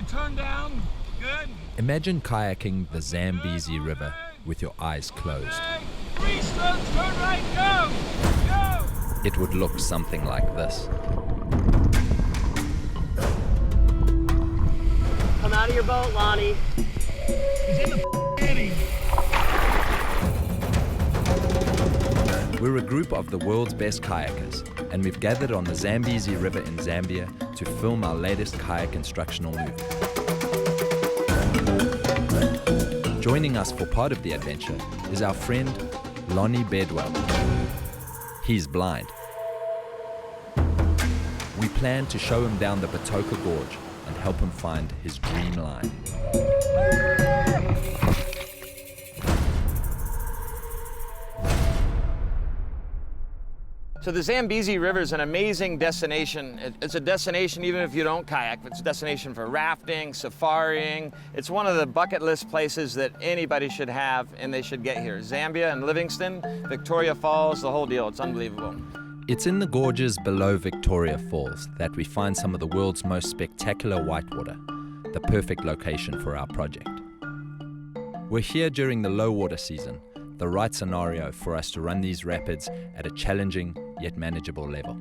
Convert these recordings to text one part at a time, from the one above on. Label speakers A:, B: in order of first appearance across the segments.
A: turn down. Good.
B: Imagine kayaking the Zambesi River with your eyes closed.
A: Okay. 3 strokes, turn right, go! Go!
B: It would look something like this.
C: Come out of your boat, Lonnie.
A: He's in the eddy.
B: We're a group of the world's best kayakers, and we've gathered on the Zambesi River in Zambia to film our latest kayak instructional movie. Joining us for part of the adventure is our friend Lonnie Bedwell. He's blind. We plan to show him down the Batoka Gorge and help him find his Dreamline.
D: So the Zambesi River is an amazing destination. It's a destination even if you don't kayak. It's a destination for rafting, safaring. It's one of the bucket list places that anybody should have and they should get here. Zambia and Livingston, Victoria Falls, the whole deal. It's unbelievable.
B: It's in the gorges below Victoria Falls that we find some of the world's most spectacular whitewater, the perfect location for our project. We're here during the low water season, the right scenario for us to run these rapids at a challenging yet manageable level.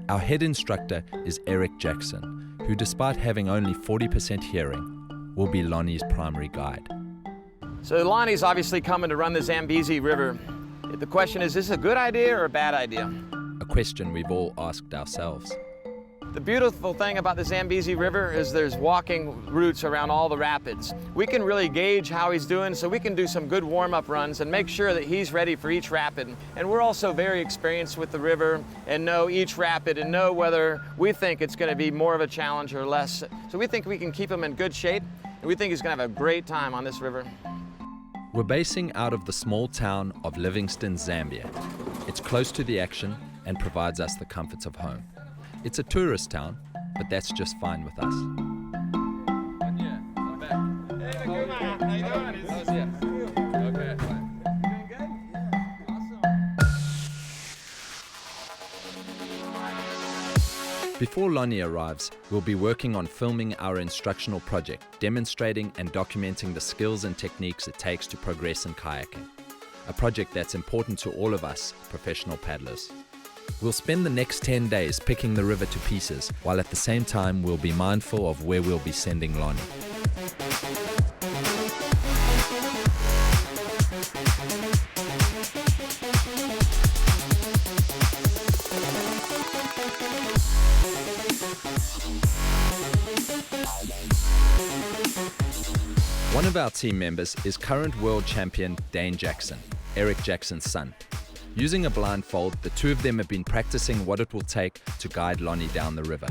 B: Our head instructor is Eric Jackson, who despite having only 40% hearing, will be Lonnie's primary guide.
D: So Lonnie's obviously coming to run the Zambesi River. The question is this a good idea or a bad idea?
B: A question we've all asked ourselves.
D: The beautiful thing about the Zambesi River is there's walking routes around all the rapids. We can really gauge how he's doing, so we can do some good warm-up runs and make sure that he's ready for each rapid. And we're also very experienced with the river and know each rapid and know whether we think it's going to be more of a challenge or less. So we think we can keep him in good shape, and we think he's going to have a great time on this river.
B: We're basing out of the small town of Livingston, Zambia. It's close to the action and provides us the comforts of home. It's a tourist town, but that's just fine with us. Before Lonnie arrives, we'll be working on filming our instructional project, demonstrating and documenting the skills and techniques it takes to progress in kayaking. A project that's important to all of us professional paddlers. We'll spend the next 10 days picking the river to pieces, while at the same time we'll be mindful of where we'll be sending Lonnie. One of our team members is current world champion Dane Jackson, Eric Jackson's son. Using a blindfold, the two of them have been practicing what it will take to guide Lonnie down the river.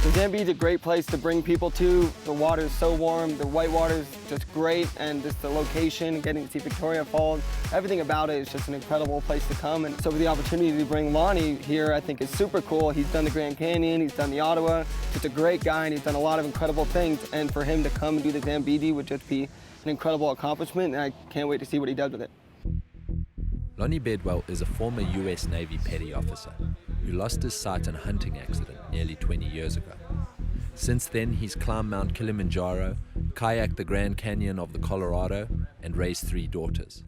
C: Zambia is a great place to bring people to. The water is so warm, the white water is just great, and just the location, getting to see Victoria Falls, everything about it is just an incredible place to come. And so the opportunity to bring Lonnie here, I think is super cool. He's done the Grand Canyon, he's done the Ottawa. He's a great guy and he's done a lot of incredible things. And for him to come and do the Zambesi would just be an incredible accomplishment, and I can't wait to see what he does with it.
B: Lonnie Bedwell is a former US Navy petty officer who lost his sight in a hunting accident nearly 20 years ago. Since then, he's climbed Mount Kilimanjaro, kayaked the Grand Canyon of the Colorado, and raised 3 daughters.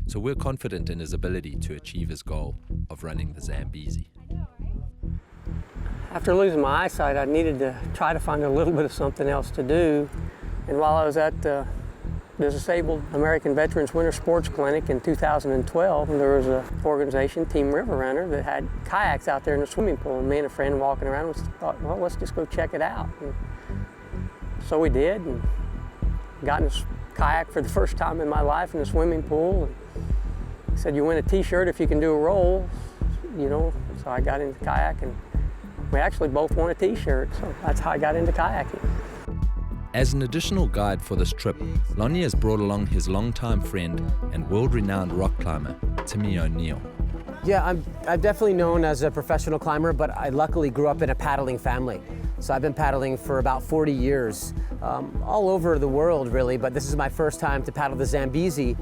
B: So we're confident in his ability to achieve his goal of running the Zambesi.
E: After losing my eyesight, I needed to try to find a little bit of something else to do. And while I was at the Disabled American Veterans Winter Sports Clinic in 2012, there was an organization, Team River Runner, that had kayaks out there in the swimming pool. And me and a friend walking around thought, well, let's just go check it out. And so we did, and got in a kayak for the first time in my life in the swimming pool. And he said, you win a t-shirt if you can do a roll, you know. So I got into kayak, and we actually both won a t-shirt. So that's how I got into kayaking.
B: As an additional guide for this trip, Lonnie has brought along his longtime friend and world-renowned rock climber, Timmy O'Neill.
F: Yeah, I'm definitely known as a professional climber, but I luckily grew up in a paddling family. So I've been paddling for about 40 years, all over the world really, but this is my first time to paddle the Zambesi.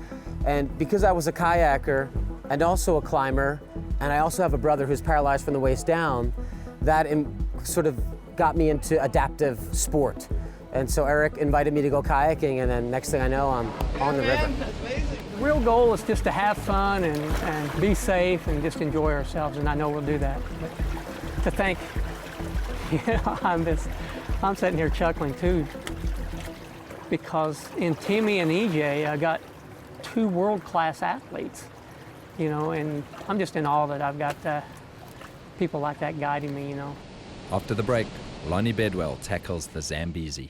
F: And because I was a kayaker and also a climber, and I also have a brother who's paralyzed from the waist down, that sort of got me into adaptive sport. And so Eric invited me to go kayaking, and then next thing I know, I'm on the river.
E: The real goal is just to have fun and be safe and just enjoy ourselves, and I know we'll do that. But to think, I'm sitting here chuckling too, because in Timmy and EJ, I got 2 world-class athletes, and I'm just in awe that I've got people like that guiding me,
B: After the break, Lonnie Bedwell tackles the Zambesi.